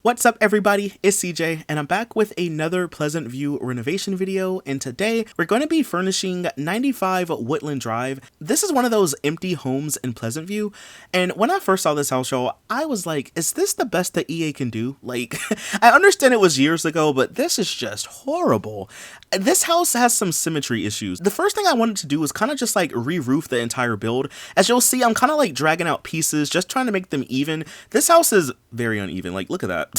What's up everybody, it's CJ and I'm back with another Pleasantville renovation video, and today we're going to be furnishing 95 Woodland Drive. This is one of those empty homes in Pleasantville, and when I first saw this house, y'all, I was like, is this the best that EA can do? Like, I understand it was years ago, but this is just horrible. This house has some symmetry issues. The first thing I wanted to do was kind of just like re-roof the entire build. As you'll see, I'm kind of like dragging out pieces, just trying to make them even. This house is very uneven, like look at that.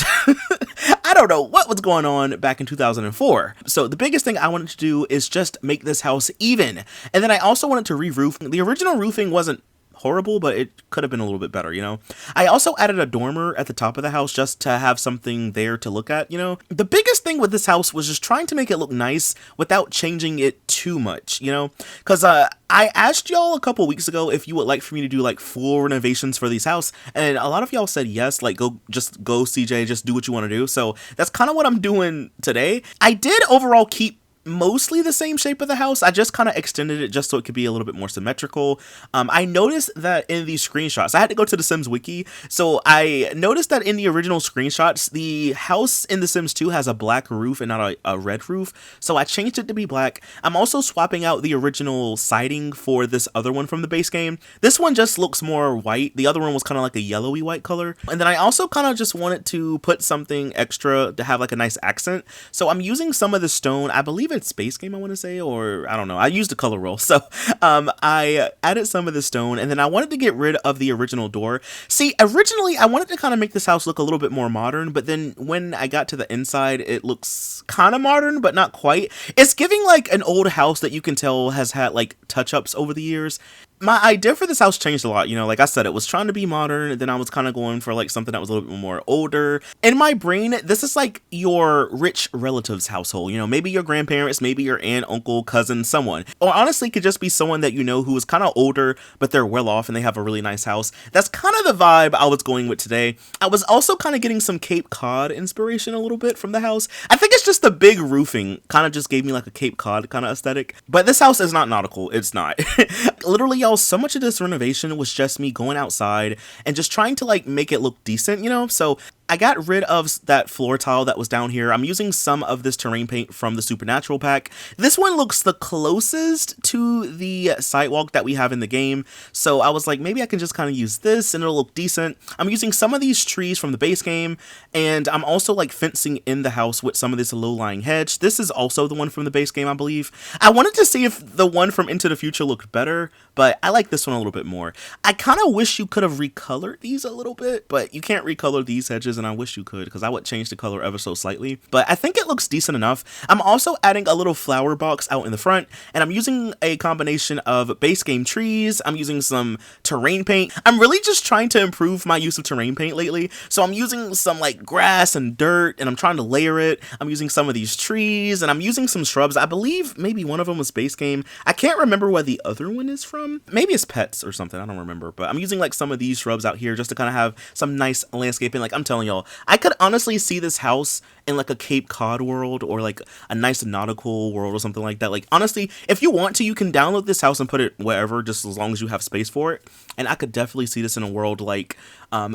I don't know what was going on back in 2004. So the biggest thing I wanted to do is just make this house even. And then I also wanted to re-roof. The original roofing wasn't horrible, but it could have been a little bit better, you know. I also added a dormer at the top of the house just to have something there to look at, you know. The biggest thing with this house was just trying to make it look nice without changing it too much, you know, because I asked y'all a couple weeks ago if you would like for me to do like full renovations for these house, and a lot of y'all said yes, like go CJ, just do what you want to do. So that's kind of what I'm doing today. I did overall keep mostly the same shape of the house. I just kind of extended it just so it could be a little bit more symmetrical. I noticed that in these screenshots, I had to go to the Sims wiki, so I noticed that in the original screenshots, the house in the Sims 2 has a black roof and not a red roof, so I changed it to be black. I'm also swapping out the original siding for this other one from the base game. This one just looks more white. The other one was kind of like a yellowy white color. And then I also kind of just wanted to put something extra to have like a nice accent, so I'm using some of the stone. I believe it's base game, I want to say, or I don't know. I used a color roll, so I added some of the stone, and then I wanted to get rid of the original door. See, originally I wanted to kind of make this house look a little bit more modern, but then when I got to the inside, it looks kind of modern, but not quite. It's giving like an old house that you can tell has had like touch-ups over the years. My idea for this house changed a lot, you know, like I said, it was trying to be modern, and then I was kind of going for like something that was a little bit more older. In my brain, this is like your rich relative's household, you know, maybe your grandparents, maybe your aunt, uncle, cousin, someone. Or honestly, could just be someone that you know who is kind of older, but they're well off and they have a really nice house. That's kind of the vibe I was going with today. I was also kind of getting some Cape Cod inspiration a little bit from the house. I think it's just the big roofing kind of just gave me like a Cape Cod kind of aesthetic. But this house is not nautical. It's not. Literally, y'all, so much of this renovation was just me going outside and just trying to like make it look decent, you know? So I got rid of that floor tile that was down here. I'm using some of this terrain paint from the Supernatural pack. This one looks the closest to the sidewalk that we have in the game, so I was like, maybe I can just kind of use this and it'll look decent. I'm using some of these trees from the base game, and I'm also like fencing in the house with some of this low-lying hedge. This is also the one from the base game, I believe. I wanted to see if the one from Into the Future looked better, but I like this one a little bit more. I kind of wish you could have recolored these a little bit, but you can't recolor these hedges, and I wish you could, because I would change the color ever so slightly, but I think it looks decent enough. I'm also adding a little flower box out in the front, and I'm using a combination of base game trees. I'm using some terrain paint. I'm really just trying to improve my use of terrain paint lately, so I'm using some like grass and dirt, and I'm trying to layer it. I'm using some of these trees, and I'm using some shrubs. I believe maybe one of them was base game. I can't remember where the other one is from. Maybe it's pets or something, I don't remember, but I'm using like some of these shrubs out here just to kind of have some nice landscaping. Like, I'm telling y'all, I could honestly see this house in like a Cape Cod world, or like a nice nautical world or something like that. Like, honestly, if you want to, you can download this house and put it wherever, just as long as you have space for it. And I could definitely see this in a world like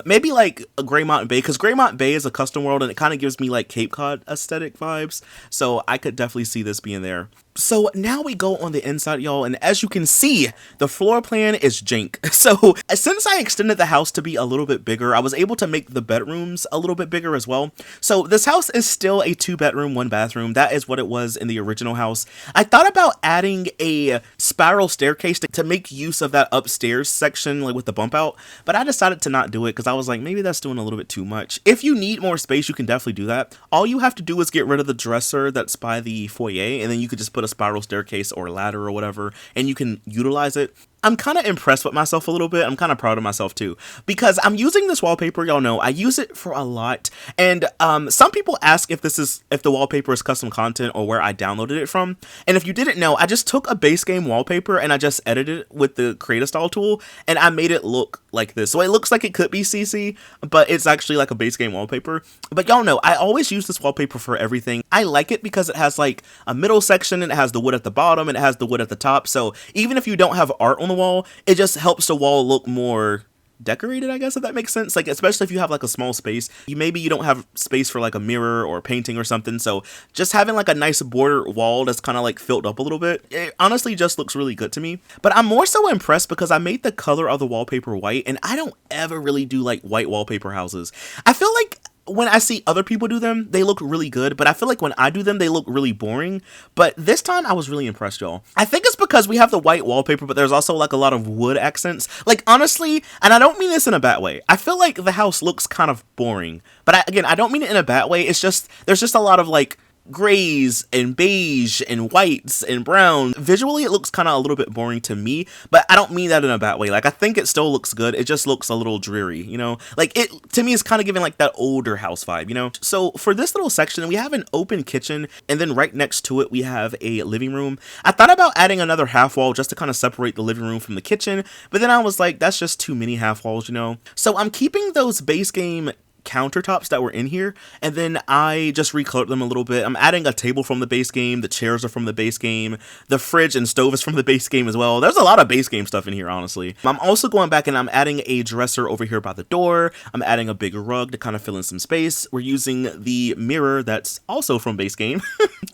maybe like a Greymont Bay, because Greymont Bay is a custom world and it kind of gives me like Cape Cod aesthetic vibes, so I could definitely see this being there. So now we go on the inside, y'all, and as you can see, the floor plan is jank. So since I extended the house to be a little bit bigger, I was able to make the bedrooms a little bit bigger as well. So this house is still a 2-bedroom, 1-bathroom. That is what it was in the original house. I thought about adding a spiral staircase to make use of that upstairs section, like with the bump out, but I decided to not do it because I was like, maybe that's doing a little bit too much. If you need more space, you can definitely do that. All you have to do is get rid of the dresser that's by the foyer, and then you could just put a spiral staircase or ladder or whatever, and you can utilize it. I'm kind of impressed with myself a little bit. I'm kind of proud of myself too, because I'm using this wallpaper. Y'all know I use it for a lot, and some people ask if the wallpaper is custom content or where I downloaded it from. And if you didn't know, I just took a base game wallpaper and I just edited it with the create a style tool, and I made it look like this. So it looks like it could be CC, but it's actually like a base game wallpaper. But y'all know I always use this wallpaper for everything. I like it because it has like a middle section, and it has the wood at the bottom, and it has the wood at the top. So even if you don't have art on the wall, it just helps the wall look more decorated, I guess, if that makes sense. Like, especially if you have like a small space, maybe you don't have space for like a mirror or painting or something. So just having like a nice border wall that's kind of like filled up a little bit, it honestly just looks really good to me. But I'm more so impressed because I made the color of the wallpaper white, and I don't ever really do like white wallpaper houses. I feel like when I see other people do them, they look really good, but I feel like when I do them, they look really boring. But this time I was really impressed, y'all. I think it's because we have the white wallpaper, but there's also like a lot of wood accents. Like, honestly, and I don't mean this in a bad way, I feel like the house looks kind of boring. But again, I don't mean it in a bad way. It's just, there's just a lot of like grays and beige and whites and brown. Visually, it looks kind of a little bit boring to me, but I don't mean that in a bad way. Like, I think it still looks good. It just looks a little dreary, you know? Like, it, to me, is kind of giving like that older house vibe, you know? So for this little section, we have an open kitchen, and then right next to it, we have a living room. I thought about adding another half wall just to kind of separate the living room from the kitchen, but then I was like, that's just too many half walls, you know? So I'm keeping those base game countertops that were in here, and then I just recolored them a little bit. I'm adding a table from the base game, the chairs are from the base game, the fridge and stove is from the base game as well. There's a lot of base game stuff in here, honestly. I'm also going back and I'm adding a dresser over here by the door. I'm adding a bigger rug to kind of fill in some space. We're using the mirror that's also from base game.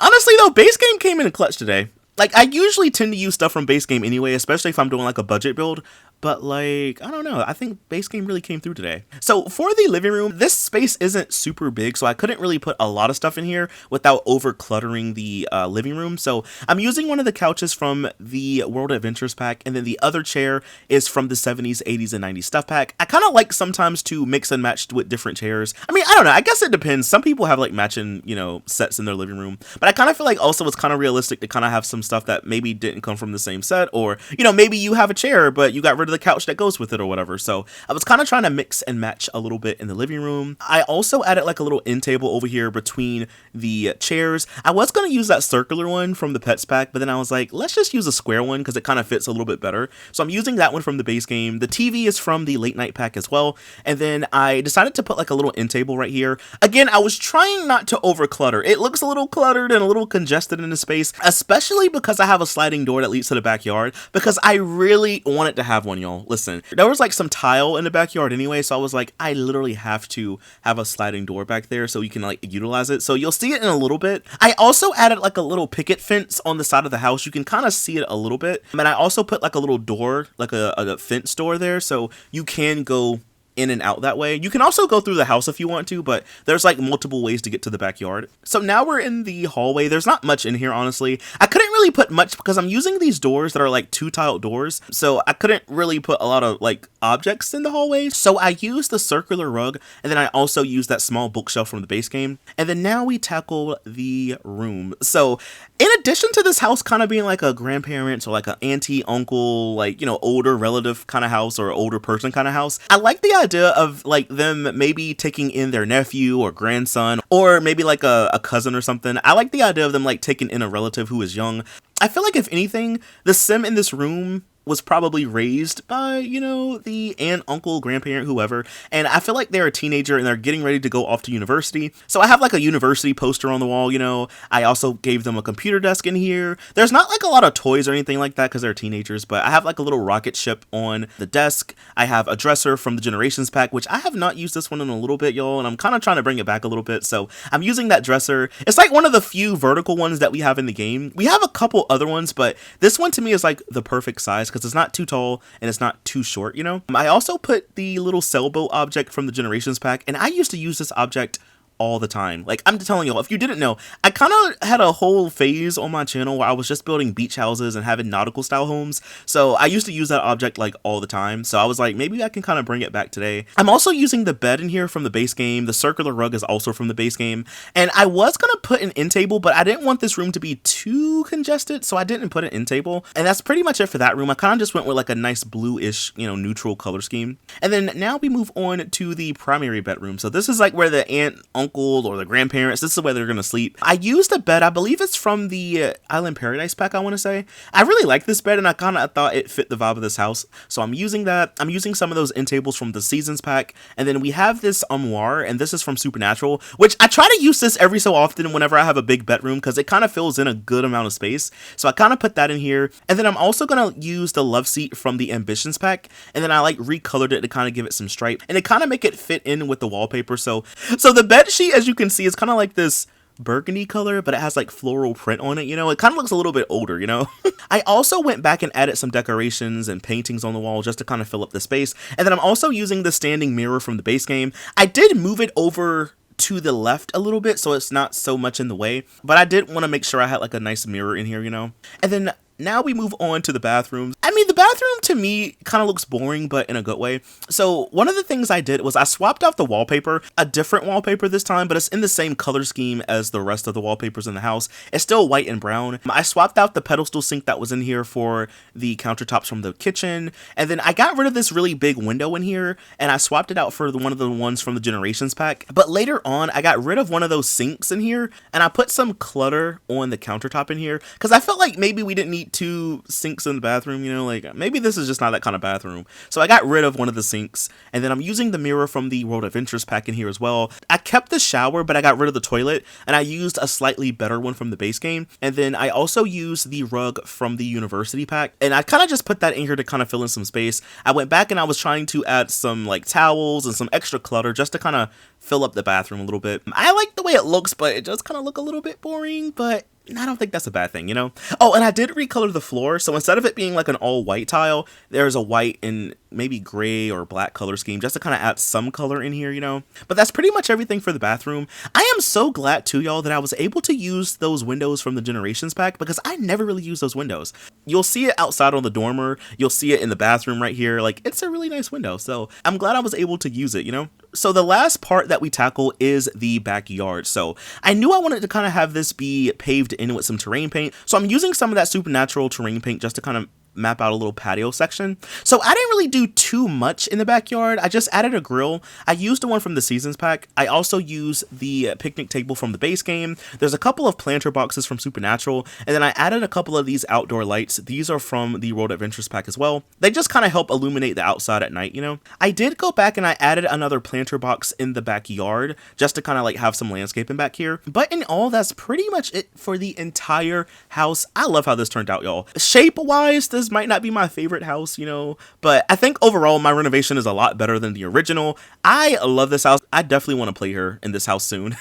Honestly though, base game came in clutch today. Like, I usually tend to use stuff from base game anyway, especially if I'm doing like a budget build, but like, I don't know, I think base game really came through today. So for the living room, this space isn't super big, so I couldn't really put a lot of stuff in here without over cluttering the living room. So I'm using one of the couches from the World Adventures pack, and then the other chair is from the 70s, 80s, and 90s stuff pack. I kind of like sometimes to mix and match with different chairs. I mean, I don't know, I guess it depends. Some people have like matching, you know, sets in their living room, but I kind of feel like also it's kind of realistic to kind of have some stuff that maybe didn't come from the same set, or, you know, maybe you have a chair, but you got rid of the couch that goes with it or whatever. So I was kind of trying to mix and match a little bit in the living room. I also added like a little end table over here between the chairs. I was going to use that circular one from the pets pack, but then I was like, let's just use a square one because it kind of fits a little bit better. So I'm using that one from the base game. The TV is from the late night pack as well. And then I decided to put like a little end table right here. Again, I was trying not to over clutter. It looks a little cluttered and a little congested in the space, especially because I have a sliding door that leads to the backyard, because I really wanted to have one, y'all. Listen, there was like some tile in the backyard anyway, so I was like, I literally have to have a sliding door back there so you can like utilize it. So you'll see it in a little bit. I also added like a little picket fence on the side of the house. You can kind of see it a little bit. And I also put like a little door, like a fence door there, so you can go in and out that way. You can also go through the house if you want to, but there's like multiple ways to get to the backyard. So now we're in the hallway. There's not much in here, honestly. I couldn't really put much because I'm using these doors that are like 2-tiled doors, so I couldn't really put a lot of like objects in the hallway. So I used the circular rug, and then I also used that small bookshelf from the base game. And then now we tackle the room. So in addition to this house kind of being like a grandparents or like an auntie, uncle, like, you know, older relative kind of house or older person kind of house, I like the idea of like them maybe taking in their nephew or grandson, or maybe like a cousin or something. I like the idea of them like taking in a relative who is young. I feel like if anything, the sim in this room was probably raised by, you know, the aunt, uncle, grandparent, whoever, and I feel like they're a teenager and they're getting ready to go off to university. So I have like a university poster on the wall, you know. I also gave them a computer desk in here. There's not like a lot of toys or anything like that because they're teenagers, but I have like a little rocket ship on the desk. I have a dresser from the Generations pack, which I have not used this one in a little bit, y'all, and I'm kind of trying to bring it back a little bit, so I'm using that dresser. It's like one of the few vertical ones that we have in the game. We have a couple other ones, but this one to me is like the perfect size because it's not too tall and it's not too short, you know. I also put the little sailboat object from the Generations pack, and I used to use this object all the time. Like, I'm telling y'all, if you didn't know, I kind of had a whole phase on my channel where I was just building beach houses and having nautical style homes. So I used to use that object like all the time. So I was like, maybe I can kind of bring it back today. I'm also using the bed in here from the base game. The circular rug is also from the base game. And I was going to put an end table, but I didn't want this room to be too congested, so I didn't put an end table. And that's pretty much it for that room. I kind of just went with like a nice bluish, you know, neutral color scheme. And then now we move on to the primary bedroom. So this is like where the aunt, uncle, uncle or the grandparents, this is where they're gonna sleep. I used a bed, I believe it's from the Island Paradise pack, I want to say. I really like this bed and I kind of thought it fit the vibe of this house, so I'm using that. I'm using some of those end tables from the Seasons pack, and then we have this armoire, and this is from Supernatural, which I try to use this every so often whenever I have a big bedroom because it kind of fills in a good amount of space, so I kind of put that in here. And then I'm also gonna use the love seat from the Ambitions pack, and then I like recolored it to kind of give it some stripe and it kind of make it fit in with the wallpaper. So the bed sheet, as you can see, is kind of like this burgundy color, but it has like floral print on it, you know. It kind of looks a little bit older, you know. I also went back and added some decorations and paintings on the wall just to kind of fill up the space. And then I'm also using the standing mirror from the base game. I did move it over to the left a little bit so it's not so much in the way, but I did want to make sure I had like a nice mirror in here, you know. And then now we move on to the bathrooms. I mean, the bathroom to me kind of looks boring, but in a good way. So one of the things I did was I swapped out the wallpaper, a different wallpaper this time, but it's in the same color scheme as the rest of the wallpapers in the house. It's still white and brown. I swapped out the pedestal sink that was in here for the countertops from the kitchen. And then I got rid of this really big window in here and I swapped it out for one of the ones from the Generations pack. But later on, I got rid of one of those sinks in here and I put some clutter on the countertop in here because I felt like maybe we didn't need 2 sinks in the bathroom, you know, like maybe this is just not that kind of bathroom. So I got rid of one of the sinks, and then I'm using the mirror from the World Adventures pack in here as well. I kept the shower, but I got rid of the toilet, and I used a slightly better one from the base game. And then I also used the rug from the University pack, and I kind of just put that in here to kind of fill in some space. I went back and I was trying to add some like towels and some extra clutter just to kind of fill up the bathroom a little bit. I like the way it looks, but it does kind of look a little bit boring, but I don't think that's a bad thing, you know? Oh, and I did recolor the floor, so instead of it being like an all white tile, there's a white and maybe gray or black color scheme just to kind of add some color in here, you know? But that's pretty much everything for the bathroom. I am so glad too, y'all, that I was able to use those windows from the Generations pack because I never really use those windows. You'll see it outside on the dormer, you'll see it in the bathroom right here, like it's a really nice window, so I'm glad I was able to use it, you know? So the last part that we tackle is the backyard. So I knew I wanted to kind of have this be paved in with some terrain paint. So I'm using some of that Supernatural terrain paint just to kind of map out a little patio section. So I didn't really do too much in the backyard. I just added a grill. I used the one from the Seasons pack. I also used the picnic table from the base game. There's a couple of planter boxes from Supernatural, and then I added a couple of these outdoor lights. These are from the World Adventures pack as well. They just kind of help illuminate the outside at night, you know. I did go back and I added another planter box in the backyard just to kind of like have some landscaping back here. But in all, that's pretty much it for the entire house. I love how this turned out, y'all. Shape wise, this might not be my favorite house, you know, but I think overall my renovation is a lot better than the original. I love this house. I definitely want to play her in this house soon.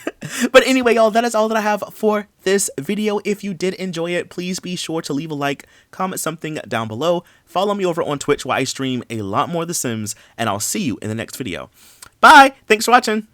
But anyway, y'all, that is all that I have for this video. If you did enjoy it, please be sure to leave a like, comment something down below, follow me over on Twitch where I stream a lot more The Sims, and I'll see you in the next video. Bye! Thanks for watching!